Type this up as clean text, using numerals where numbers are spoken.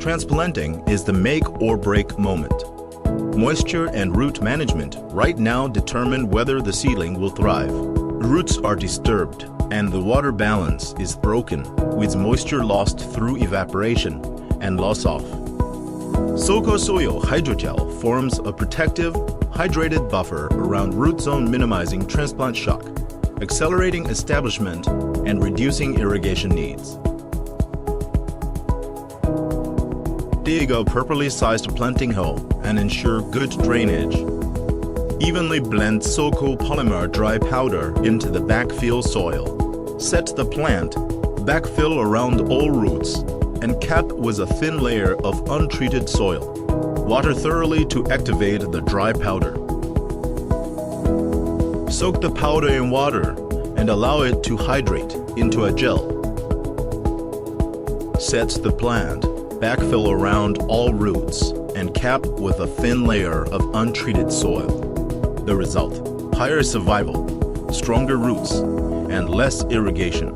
Transplanting is the make or break moment. Moisture and root management right now determine whether the seedling will thrive. Roots are disturbed and the water balance is broken, with moisture lost through evaporation and loss-off. SOCO soil hydrogel forms a protective, hydrated buffer around root zone, minimizing transplant shock, accelerating establishment, and reducing irrigation needs. Dig a properly sized planting hole and ensure good drainage. Evenly blend SOCO polymer dry powder into the backfill soil. Set the plant, backfill around all roots, and cap with a thin layer of untreated soil. Water thoroughly to activate the dry powder. Soak the powder in water and allow it to hydrate into a gel. Set the plant, backfill around all roots, and cap with a thin layer of untreated soil. The result: higher survival, stronger roots, and less irrigation.